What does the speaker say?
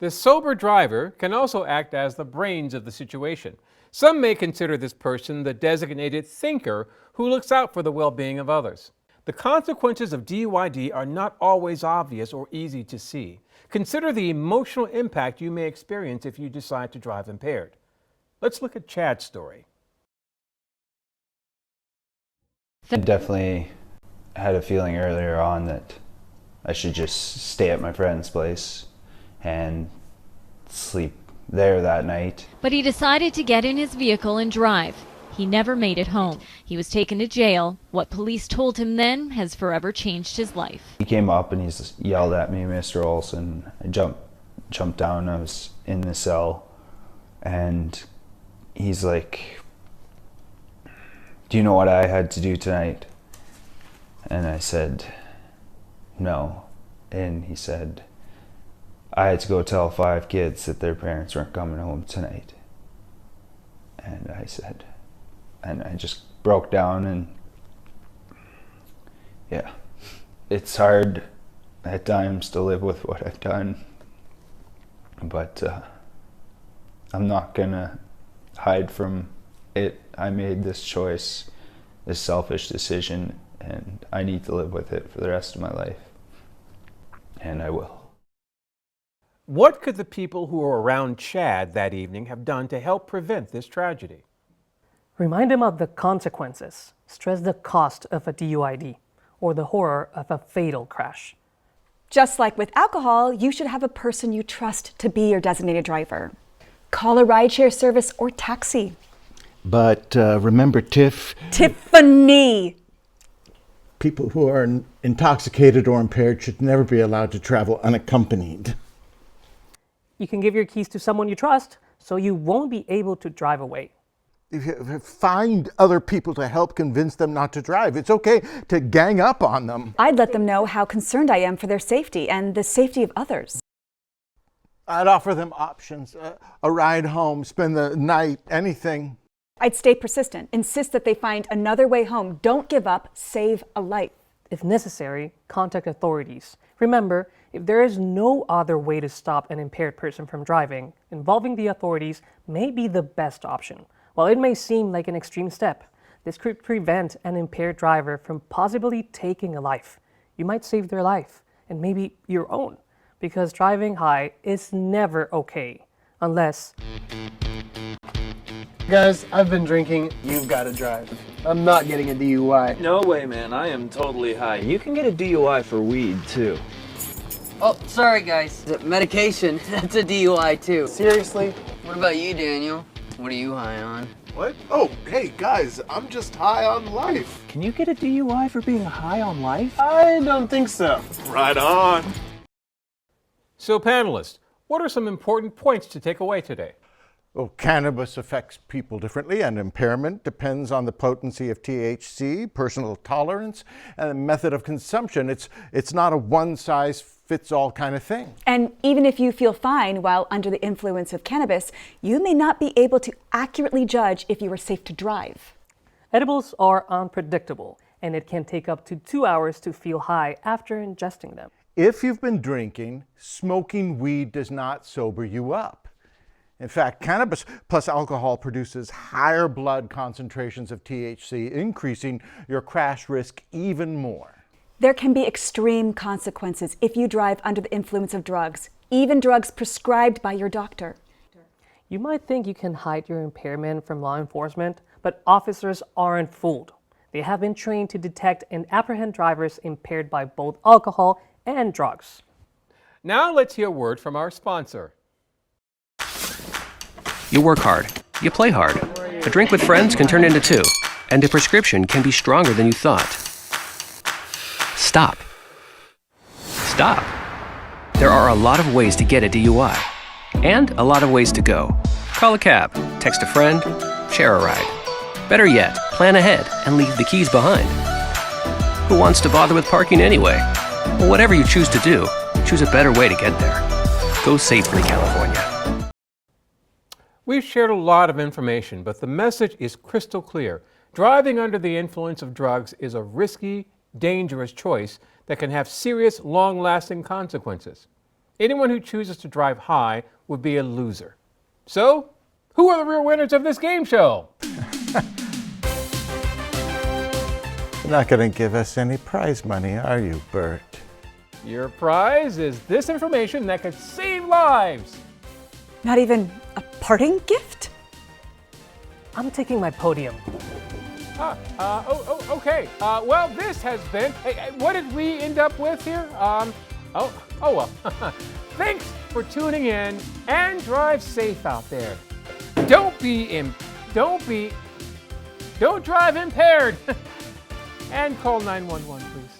The sober driver can also act as the brains of the situation. Some may consider this person the designated thinker who looks out for the well-being of others. The consequences of DUID are not always obvious or easy to see. Consider the emotional impact you may experience if you decide to drive impaired. Let's look at Chad's story. I definitely had a feeling earlier on that I should just stay at my friend's place and sleep there that night. But he decided to get in his vehicle and drive. He never made it home. He was taken to jail. What police told him then has forever changed his life. He came up and he yelled at me, "Mr. Olson." I jumped down. I was in the cell, and he's like, "Do you know what I had to do tonight?" And I said, "No." And he said, "I had to go tell 5 kids that their parents weren't coming home tonight." And I said, and I just broke down, and yeah, it's hard at times to live with what I've done, but I'm not gonna hide from it. I made this choice, this selfish decision, and I need to live with it for the rest of my life, and I will. What could the people who were around Chad that evening have done to help prevent this tragedy? Remind him of the consequences. Stress the cost of a DUID or the horror of a fatal crash. Just like with alcohol, you should have a person you trust to be your designated driver. Call a rideshare service or taxi. But remember, Tiffany! People who are intoxicated or impaired should never be allowed to travel unaccompanied. You can give your keys to someone you trust so you won't be able to drive away. Find other people to help convince them not to drive. It's okay to gang up on them. I'd let them know how concerned I am for their safety and the safety of others. I'd offer them options, a ride home, spend the night, anything. I'd stay persistent, insist that they find another way home. Don't give up, save a life. If necessary, contact authorities. Remember, if there is no other way to stop an impaired person from driving, involving the authorities may be the best option. While it may seem like an extreme step, this could prevent an impaired driver from possibly taking a life. You might save their life, and maybe your own, because driving high is never okay, unless... Guys, I've been drinking. You've got to drive. I'm not getting a DUI. No way, man. I am totally high. You can get a DUI for weed, too. Oh, sorry, guys. Medication. That's a DUI, too. Seriously? What about you, Daniel? What are you high on? What? Oh, hey, guys, I'm just high on life. Can you get a DUI for being high on life? I don't think so. Right on. So panelists, what are some important points to take away today? Well, cannabis affects people differently, and impairment depends on the potency of THC, personal tolerance, and the method of consumption. It's not a one-size-fits-all kind of thing. And even if you feel fine while under the influence of cannabis, you may not be able to accurately judge if you are safe to drive. Edibles are unpredictable, and it can take up to 2 hours to feel high after ingesting them. If you've been drinking, smoking weed does not sober you up. In fact, cannabis plus alcohol produces higher blood concentrations of THC, increasing your crash risk even more. There can be extreme consequences if you drive under the influence of drugs, even drugs prescribed by your doctor. You might think you can hide your impairment from law enforcement, but officers aren't fooled. They have been trained to detect and apprehend drivers impaired by both alcohol and drugs. Now let's hear a word from our sponsor. You work hard. You play hard. A drink with friends can turn into 2, and a prescription can be stronger than you thought. Stop. Stop. There are a lot of ways to get a DUI, and a lot of ways to go. Call a cab, text a friend, share a ride. Better yet, plan ahead and leave the keys behind. Who wants to bother with parking anyway? Well, whatever you choose to do, choose a better way to get there. Go safely, California. We've shared a lot of information, but the message is crystal clear. Driving under the influence of drugs is a risky, dangerous choice that can have serious, long-lasting consequences. Anyone who chooses to drive high would be a loser. So, who are the real winners of this game show? You're not going to give us any prize money, are you, Bert? Your prize is this information that could save lives. Not even a parting gift? I'm taking my podium. Okay. Well, this has been. Hey, what did we end up with here? Well. Thanks for tuning in and drive safe out there. Don't drive impaired. And call 911, please.